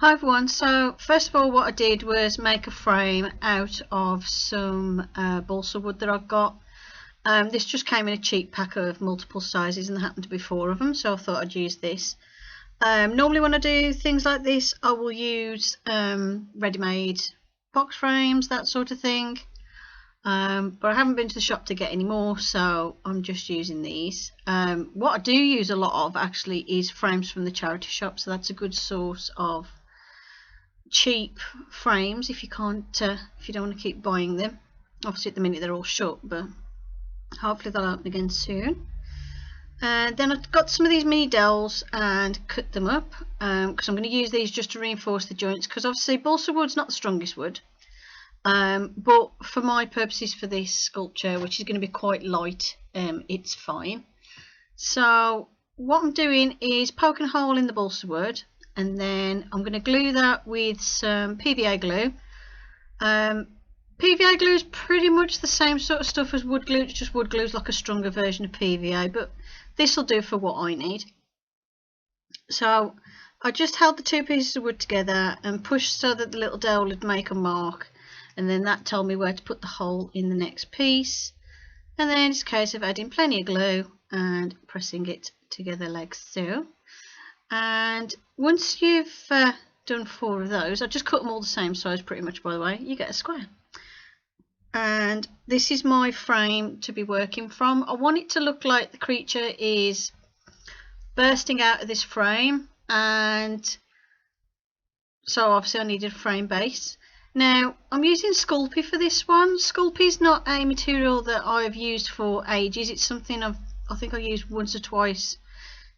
Hi everyone, so first of all what I did was make a frame out of some balsa wood that I've got. This just came in a cheap pack of multiple sizes and there happened to be 4 of them, so I thought I'd use this. Normally when I do things like this I will use ready-made box frames, that sort of thing, but I haven't been to the shop to get any more, so I'm just using these. What I do use a lot of actually is frames from the charity shop, so that's a good source of cheap frames if you can't if you don't want to keep buying them. Obviously at the minute they're all shut, but hopefully they'll open again soon. And then I've got some of these mini dowels and cut them up because I'm going to use these just to reinforce the joints, because obviously balsa wood's not the strongest wood, but for my purposes for this sculpture, which is going to be quite light, it's fine. So what I'm doing is poking a hole in the balsa wood, and then I'm going to glue that with some PVA glue. PVA glue is pretty much the same sort of stuff as wood glue, it's just wood glue is like a stronger version of PVA, but this will do for what I need. So I just held the 2 pieces of wood together and pushed so that the little dowel would make a mark, and then that told me where to put the hole in the next piece, and then it's a case of adding plenty of glue and pressing it together like so. And once you've done 4 of those, I just cut them all the same size pretty much, by the way, you get a square. And this is my frame to be working from. I want it to look like the creature is bursting out of this frame, and so obviously I needed a frame base. Now I'm using Sculpting for this one. Sculpting is not a material that I've used for ages. It's something I think I used once or twice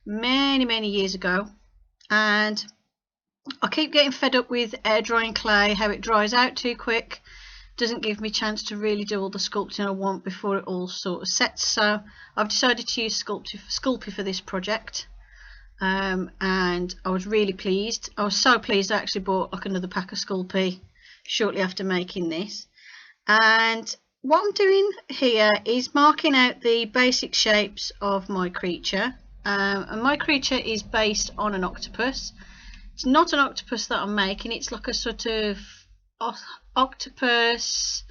many years ago, and I keep getting fed up with air drying clay, how it dries out too quick, doesn't give me a chance to really do all the sculpting I want before it all sort of sets. So I've decided to use Sculpting for this project, and I was really pleased. I was so pleased I actually bought like another pack of Sculpting shortly after making this. And what I'm doing here is marking out the basic shapes of my creature. And my creature is based on an octopus. It's not an octopus that I'm making, it's like a sort of octopus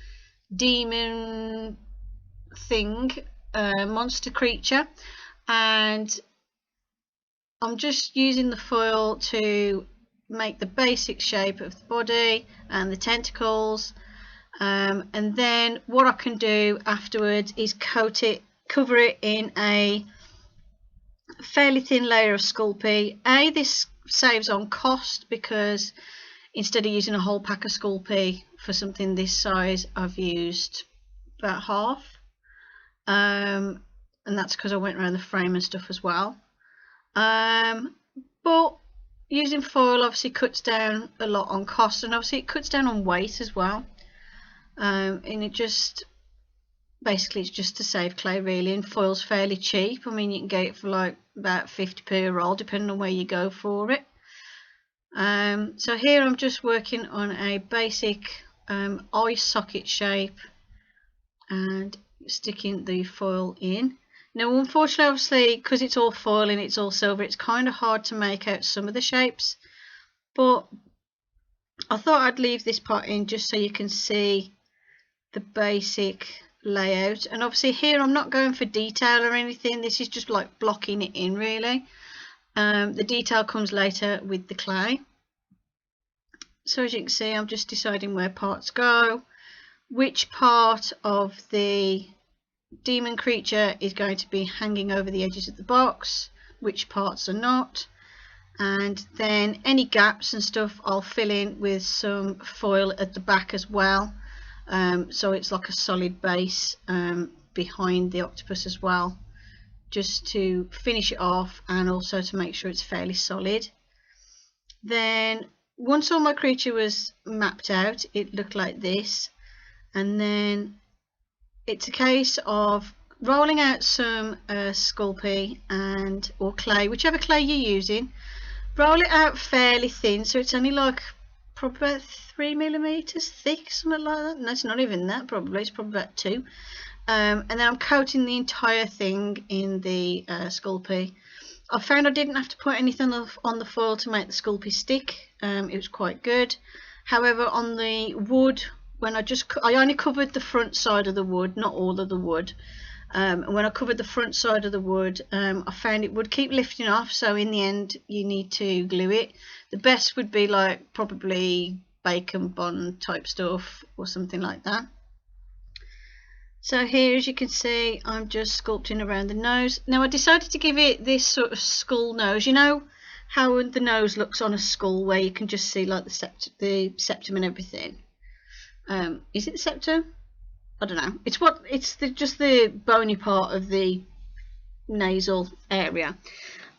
demon thing, monster creature, and I'm just using the foil to make the basic shape of the body and the tentacles, and then what I can do afterwards is cover it in a fairly thin layer of Sculpting. This saves on cost because instead of using a whole pack of Sculpting for something this size, I've used about half, and that's because I went around the frame and stuff as well. But using foil obviously cuts down a lot on cost, and obviously it cuts down on weight as well, and it just basically it's just to save clay really, and foil's fairly cheap. I mean, you can get it for like about 50p a roll depending on where you go for it. So here I'm just working on a basic eye socket shape and sticking the foil in. Now unfortunately, obviously, because it's all foil and it's all silver, it's kind of hard to make out some of the shapes, but I thought I'd leave this part in just so you can see the basic layout. And obviously here I'm not going for detail or anything, this is just like blocking it in really. The detail comes later with the clay. So as you can see, I'm just deciding where parts go, which part of the demon creature is going to be hanging over the edges of the box, which parts are not, and then any gaps and stuff I'll fill in with some foil at the back as well, so it's like a solid base behind the octopus as well, just to finish it off and also to make sure it's fairly solid. Then once all my creature was mapped out, it looked like this, and then it's a case of rolling out some Sculpting and or clay, whichever clay you're using. Roll it out fairly thin, so it's only like probably about 3mm thick, something like that. No, it's not even that, probably it's probably about 2. And then I'm coating the entire thing in the Sculpting. I found I didn't have to put anything on the foil to make the Sculpey stick. It was quite good. However, on the wood, when I only covered the front side of the wood, not all of the wood. And when I covered the front side of the wood, I found it would keep lifting off, so in the end you need to glue it. The best would be like probably bacon bond type stuff or something like that. So here, as you can see, I'm just sculpting around the nose. Now I decided to give it this sort of skull nose. You know how the nose looks on a skull, where you can just see like the septum and everything. Is it the septum? I don't know. It's just the bony part of the nasal area.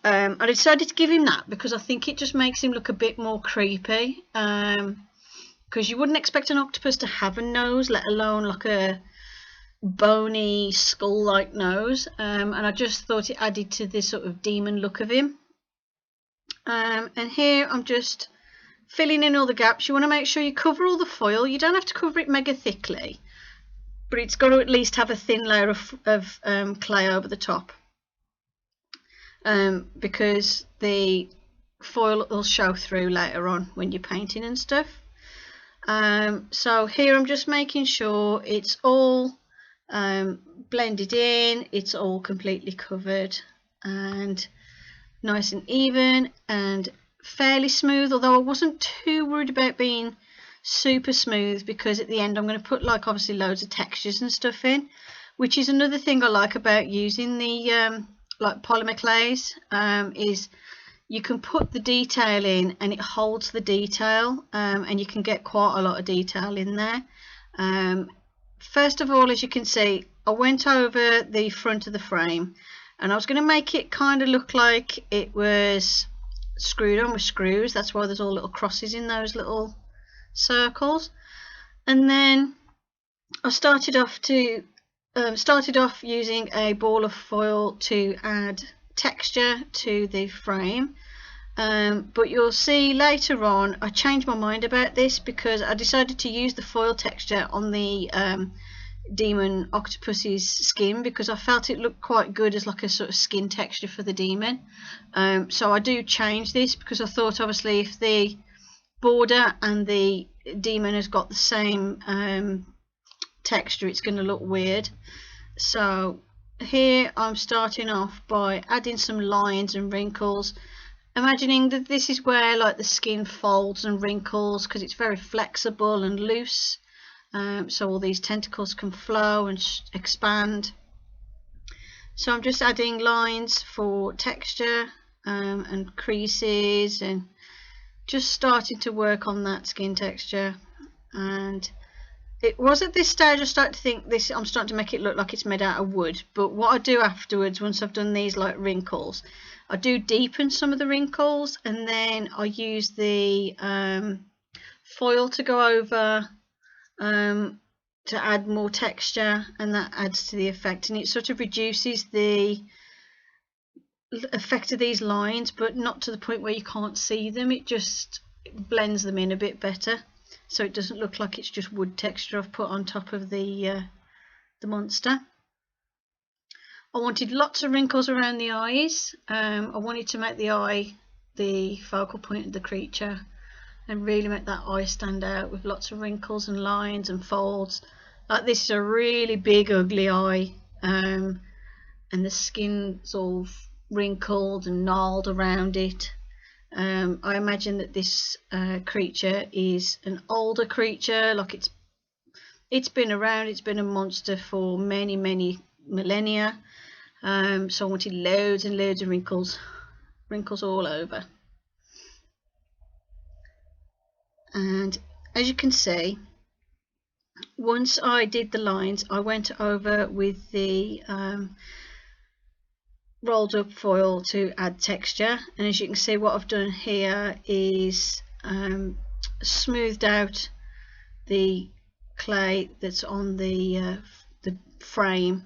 I decided to give him that because I think it just makes him look a bit more creepy. Because you wouldn't expect an octopus to have a nose, let alone like a bony skull-like nose. And I just thought it added to this sort of demon look of him. And here I'm just filling in all the gaps. You want to make sure you cover all the foil. You don't have to cover it mega thickly, but it's got to at least have a thin layer of clay over the top, because the foil will show through later on when you're painting and stuff. So here I'm just making sure it's all blended in, it's all completely covered and nice and even and fairly smooth, although I wasn't too worried about being super smooth, because at the end I'm going to put like obviously loads of textures and stuff in, which is another thing I like about using the like polymer clays, is you can put the detail in and it holds the detail, and you can get quite a lot of detail in there. First of all, as you can see, I went over the front of the frame and I was going to make it kind of look like it was screwed on with screws. That's why there's all little crosses in those little circles. And then I started off using a ball of foil to add texture to the frame, but you'll see later on I changed my mind about this, because I decided to use the foil texture on the demon octopus's skin, because I felt it looked quite good as like a sort of skin texture for the demon. So I do change this, because I thought obviously if the border and the demon has got the same texture, it's going to look weird. So here I'm starting off by adding some lines and wrinkles, imagining that this is where like the skin folds and wrinkles, because it's very flexible and loose, so all these tentacles can flow and expand. So I'm just adding lines for texture and creases, and just starting to work on that skin texture. And it was at this stage I started to think I'm starting to make it look like it's made out of wood. But what I do afterwards, once I've done these like wrinkles, I do deepen some of the wrinkles, and then I use the foil to go over to add more texture, and that adds to the effect, and it sort of reduces the effect of these lines, but not to the point where you can't see them. It just blends them in a bit better, so it doesn't look like it's just wood texture I've put on top of the monster. I wanted lots of wrinkles around the eyes. I wanted to make the eye the focal point of the creature and really make that eye stand out with lots of wrinkles and lines and folds. Like this is a really big ugly eye, and the skin's all wrinkled and gnarled around it. I imagine that this creature is an older creature, like it's been around, it's been a monster for many millennia. So I wanted loads and loads of wrinkles all over. And as you can see, once I did the lines, I went over with the rolled up foil to add texture, and as you can see, what I've done here is smoothed out the clay that's on the frame,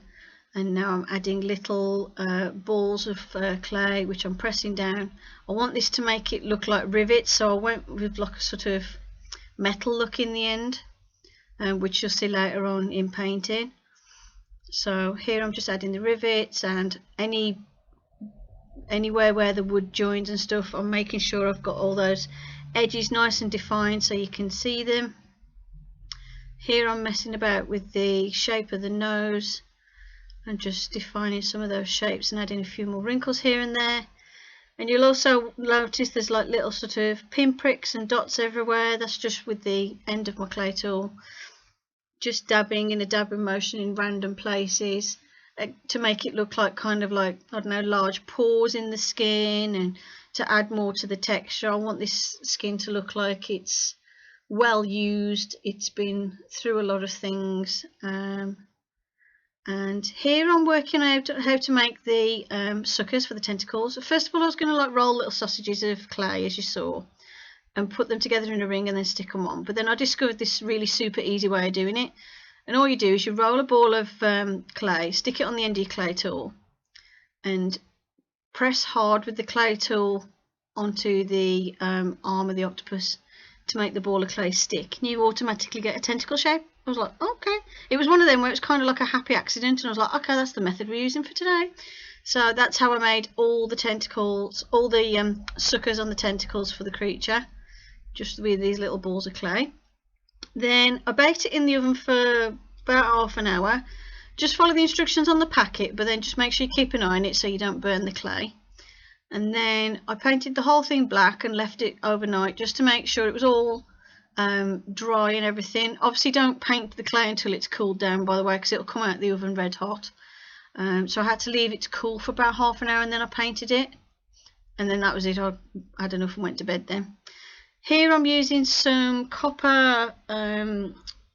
and now I'm adding little balls of clay which I'm pressing down. I want this to make it look like rivets, so I went with like a sort of metal look in the end, which you'll see later on in painting. So here I'm just adding the rivets, and any anywhere where the wood joins and stuff, I'm making sure I've got all those edges nice and defined so you can see them. Here I'm messing about with the shape of the nose and just defining some of those shapes and adding a few more wrinkles here and there. And you'll also notice there's like little sort of pinpricks and dots everywhere. That's just with the end of my clay tool, just dabbing in a dabbing motion in random places to make it look like kind of like, I don't know, large pores in the skin, and to add more to the texture. I want this skin to look like it's well used, it's been through a lot of things. And here I'm working out how to make the suckers for the tentacles. First of all, I was going to like roll little sausages of clay, as you saw, and put them together in a ring and then stick them on. But then I discovered this really super easy way of doing it. And all you do is you roll a ball of clay, stick it on the end of your clay tool, and press hard with the clay tool onto the arm of the octopus to make the ball of clay stick, and you automatically get a tentacle shape. I was like, okay. It was one of them where it was kind of like a happy accident, and I was like, okay, that's the method we're using for today. So that's how I made all the tentacles, all the suckers on the tentacles for the creature, just with these little balls of clay. Then I baked it in the oven for about half an hour. Just follow the instructions on the packet, but then just make sure you keep an eye on it so you don't burn the clay. And then I painted the whole thing black and left it overnight just to make sure it was all dry and everything. Obviously don't paint the clay until it's cooled down, by the way, because it'll come out of the oven red hot. So I had to leave it to cool for about half an hour, and then I painted it, and then that was it. I had enough and went to bed then. Here I'm using some copper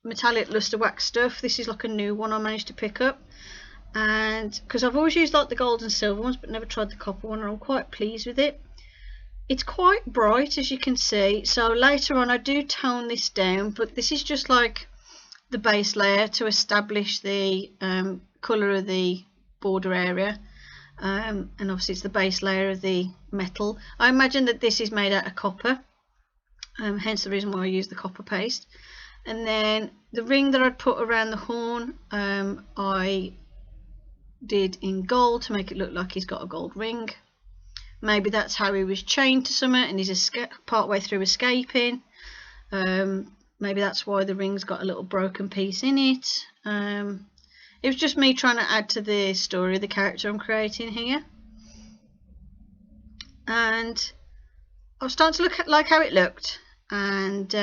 metallic luster wax stuff. This is like a new one I managed to pick up, and because I've always used like the gold and silver ones but never tried the copper one, and I'm quite pleased with it. It's quite bright, as you can see, so later on I do tone this down, but this is just like the base layer to establish the colour of the border area, and obviously it's the base layer of the metal. I imagine that this is made out of copper, hence the reason why I use the copper paste. And then the ring that I'd put around the horn, I did in gold to make it look like he's got a gold ring. Maybe that's how he was chained to something and he's part way through escaping. Maybe that's why the ring's got a little broken piece in it. It was just me trying to add to the story of the character I'm creating here. And I was starting to look at like how it looked, and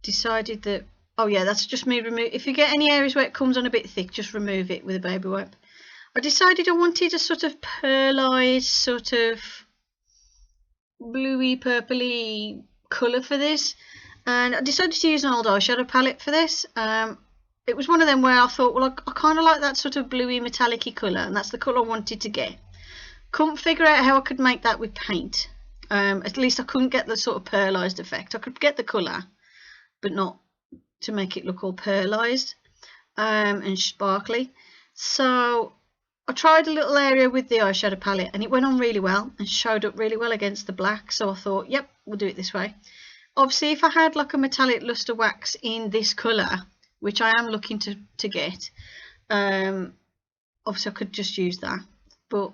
decided that, oh yeah, that's just me remove. If you get any areas where it comes on a bit thick, just remove it with a baby wipe. I decided I wanted a sort of pearlized, sort of bluey, purpley colour for this, and I decided to use an old eyeshadow palette for this. It was one of them where I thought, well, I kind of like that sort of bluey, metallic-y colour, and that's the colour I wanted to get. Couldn't figure out how I could make that with paint. At least I couldn't get the sort of pearlized effect. I could get the colour, but not to make it look all pearlized and sparkly. So I tried a little area with the eyeshadow palette, and it went on really well and showed up really well against the black. So I thought, yep, we'll do it this way. Obviously, if I had like a metallic luster wax in this colour, which I am looking to get, obviously I could just use that. But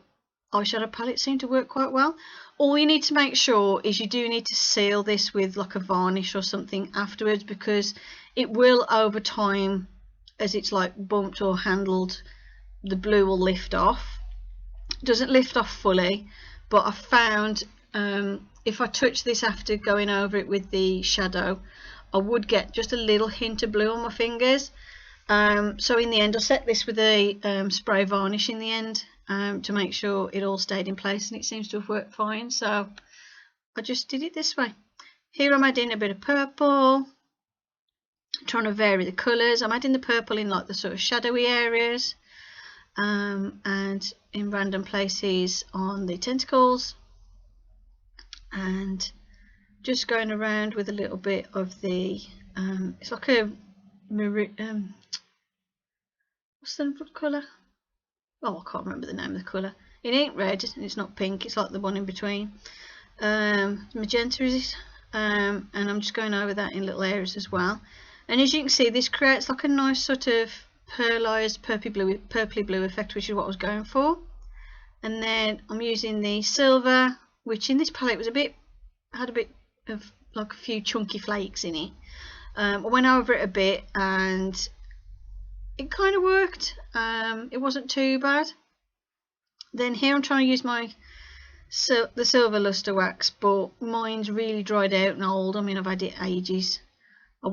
eyeshadow palette seemed to work quite well. All you need to make sure is you do need to seal this with like a varnish or something afterwards, because it will, over time, as it's like bumped or handled, the blue will lift off. It doesn't lift off fully, but I found if I touch this after going over it with the shadow, I would get just a little hint of blue on my fingers. So in the end I set this with a spray varnish in the end, to make sure it all stayed in place, and it seems to have worked fine. So I just did it this way. Here I'm adding a bit of purple, trying to vary the colours. I'm adding the purple in like the sort of shadowy areas, and in random places on the tentacles, and just going around with a little bit of the it's like a what's the colour? Oh, I can't remember the name of the colour. It ain't red and it's not pink, it's like the one in between. Magenta is it? And I'm just going over that in little areas as well. And as you can see, this creates like a nice sort of pearlized purpley blue effect, which is what I was going for. And then I'm using the silver, which in this palette was had a bit of like a few chunky flakes in it. I went over it a bit and it kind of worked. It wasn't too bad. Then here I'm trying to use the silver luster wax, but mine's really dried out and old. I mean, I've had it ages. I'll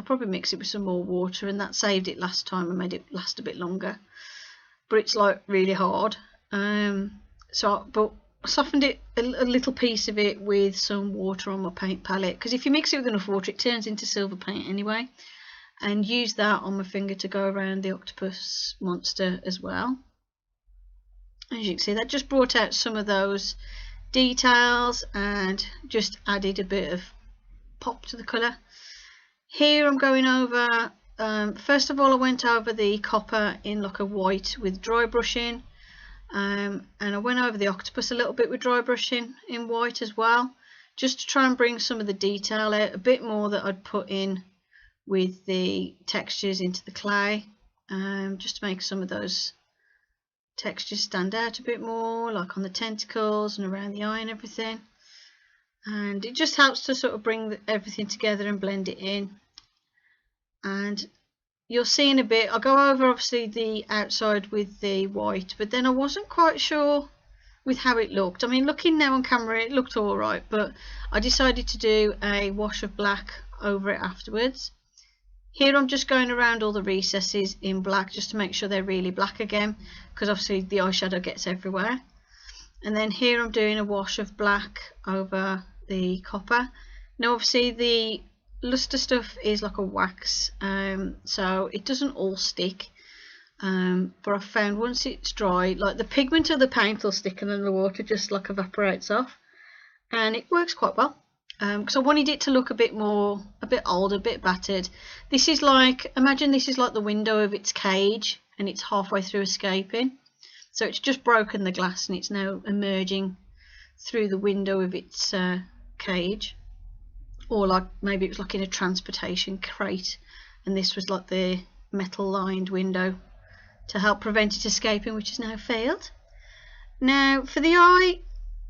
probably mix it with some more water, and that saved it last time and made it last a bit longer. But it's like really hard. But I softened it a little piece of it with some water on my paint palette, because if you mix it with enough water it turns into silver paint anyway, and use that on my finger to go around the octopus monster as well. As you can see, that just brought out some of those details and just added a bit of pop to the colour. Here I'm going over, first of all I went over the copper in like a white with dry brushing, and I went over the octopus a little bit with dry brushing in white as well, just to try and bring some of the detail out a bit more that I'd put in with the textures into the clay, just to make some of those textures stand out a bit more, like on the tentacles and around the eye and everything. And it just helps to sort of bring everything together and blend it in. And you'll see in a bit, I'll go over obviously the outside with the white, but then I wasn't quite sure with how it looked. I mean, looking now on camera it looked alright, but I decided to do a wash of black over it afterwards. Here I'm just going around all the recesses in black just to make sure they're really black again, because obviously the eyeshadow gets everywhere. And then here I'm doing a wash of black over the copper. Now obviously the luster stuff is like a wax, so it doesn't all stick, but I found once it's dry, like the pigment of the paint will stick and then the water just like evaporates off, and it works quite well. Because I wanted it to look a bit old, a bit battered. This is like, imagine this is like the window of its cage and it's halfway through escaping, so it's just broken the glass and it's now emerging through the window of its cage. Or like maybe it was like in a transportation crate and this was like the metal lined window to help prevent it escaping, which has now failed. Now for the eye,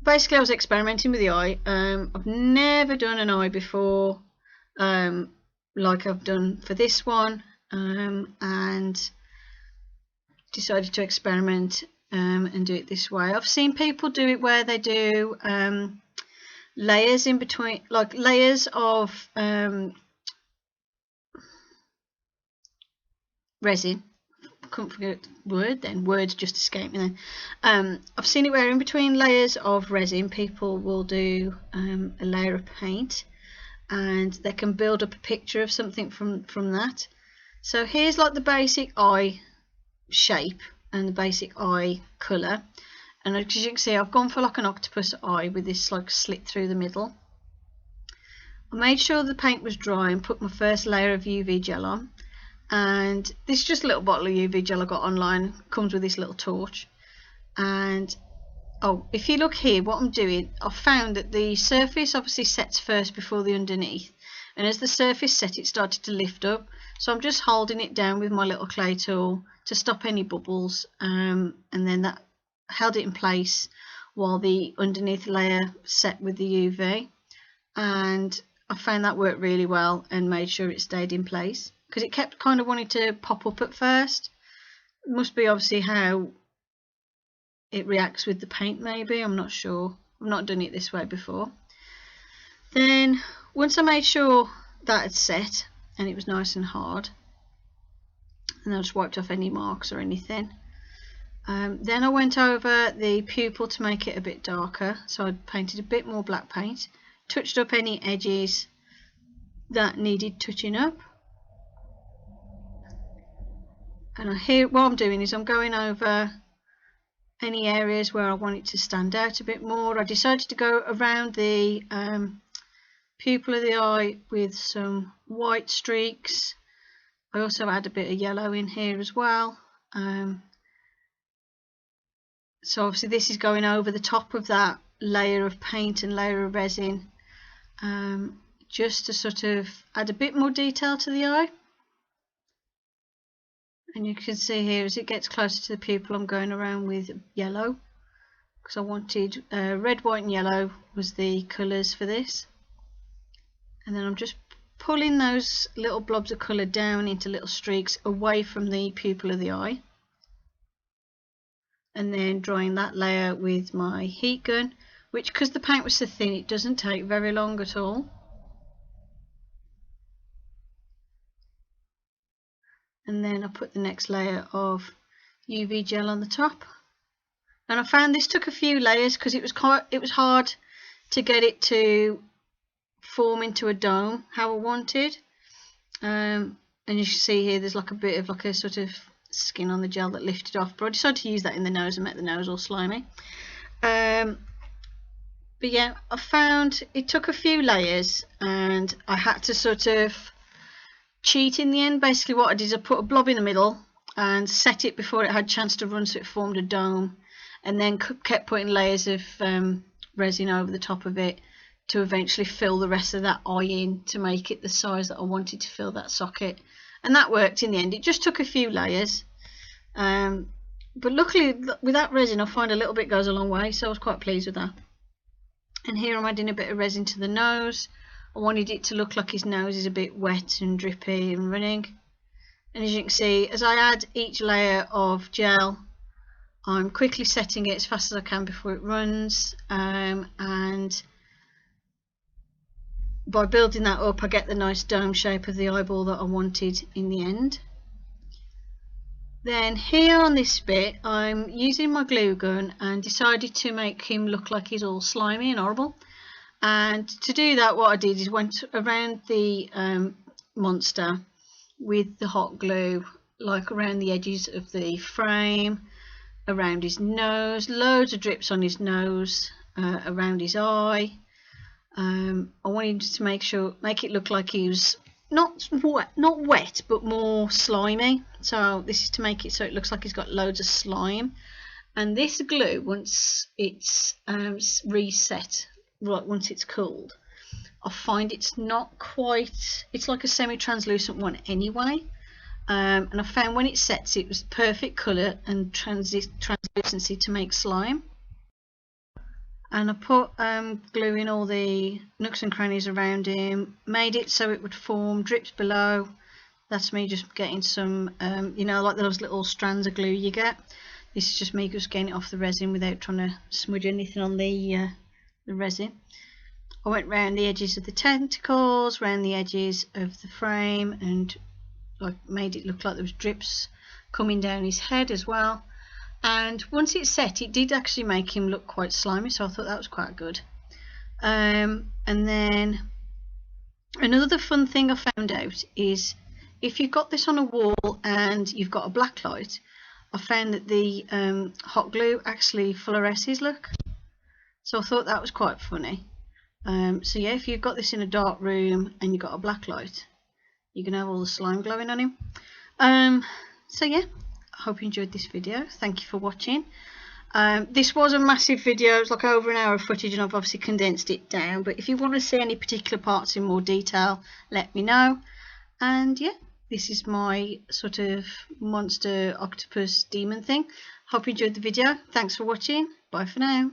basically I was experimenting with the eye. I've never done an eye before like I've done for this one, and decided to experiment and do it this way. I've seen people do it where they do layers in between, like layers of resin. Couldn't forget the word then, words just escaped me then. I've seen it where in between layers of resin people will do a layer of paint, and they can build up a picture of something from that. So here's like the basic eye shape and the basic eye colour, and as you can see I've gone for like an octopus eye with this like slit through the middle. I made sure the paint was dry and put my first layer of UV gel on, and this is just a little bottle of UV gel I got online, comes with this little torch. And oh, if you look here, what I'm doing, I've found that the surface obviously sets first before the underneath, and as the surface set it started to lift up, so I'm just holding it down with my little clay tool to stop any bubbles, and then that held it in place while the underneath layer set with the UV, and I found that worked really well and made sure it stayed in place, because it kept kind of wanting to pop up at first. It must be obviously how it reacts with the paint, maybe, I'm not sure. I've not done it this way before. Then once I made sure that had set and it was nice and hard, and I just wiped off any marks or anything, then I went over the pupil to make it a bit darker, so I painted a bit more black paint, touched up any edges that needed touching up. And here what I'm doing is I'm going over any areas where I want it to stand out a bit more. I decided to go around the pupil of the eye with some white streaks. I also add a bit of yellow in here as well. So obviously this is going over the top of that layer of paint and layer of resin, just to sort of add a bit more detail to the eye. And you can see here as it gets closer to the pupil I'm going around with yellow because I wanted red, white and yellow was the colours for this. And then I'm just pulling those little blobs of colour down into little streaks away from the pupil of the eye, and then drying that layer with my heat gun, which, because the paint was so thin, it doesn't take very long at all. And then I put the next layer of UV gel on the top, and I found this took a few layers because it was hard to get it to form into a dome how I wanted. And you can see here there's like a bit of like a sort of skin on the gel that lifted off, but I decided to use that in the nose and make the nose all slimy. But yeah, I found it took a few layers and I had to sort of cheat in the end. Basically what I did is I put a blob in the middle and set it before it had a chance to run, so it formed a dome, and then kept putting layers of resin over the top of it to eventually fill the rest of that eye in to make it the size that I wanted to fill that socket. And that worked in the end. It just took a few layers, but luckily with that resin I find a little bit goes a long way, so I was quite pleased with that. And here I'm adding a bit of resin to the nose. I wanted it to look like his nose is a bit wet and drippy and running. And as you can see, as I add each layer of gel, I'm quickly setting it as fast as I can before it runs, and by building that up I get the nice dome shape of the eyeball that I wanted in the end. Then here on this bit I'm using my glue gun and decided to make him look like he's all slimy and horrible. And to do that, what I did is went around the monster with the hot glue, like around the edges of the frame, around his nose, loads of drips on his nose, around his eye. I wanted to make it look like he was not wet, but more slimy. So this is to make it so it looks like he's got loads of slime. And this glue, once it's reset, right, once it's cooled, I find it's not quite, it's like a semi-translucent one anyway. And I found when it sets, it was perfect colour and translucency to make slime. And I put glue in all the nooks and crannies around him, made it so it would form drips below. That's me just getting some, you know, like those little strands of glue you get. This is just me just getting it off the resin without trying to smudge anything on the resin. I went round the edges of the tentacles, round the edges of the frame, and I made it look like there was drips coming down his head as well. And once it's set, it did actually make him look quite slimy, so I thought that was quite good. And then another fun thing I found out is if you've got this on a wall and you've got a black light, I found that the hot glue actually fluoresces, look. So I thought that was quite funny. So yeah, if you've got this in a dark room and you've got a black light, you can have all the slime glowing on him. So yeah, I hope you enjoyed this video. Thank you for watching. This was a massive video. It's like over an hour of footage and I've obviously condensed it down, but if you want to see any particular parts in more detail, let me know. And yeah, this is my sort of monster octopus demon thing. Hope you enjoyed the video. Thanks for watching. Bye for now.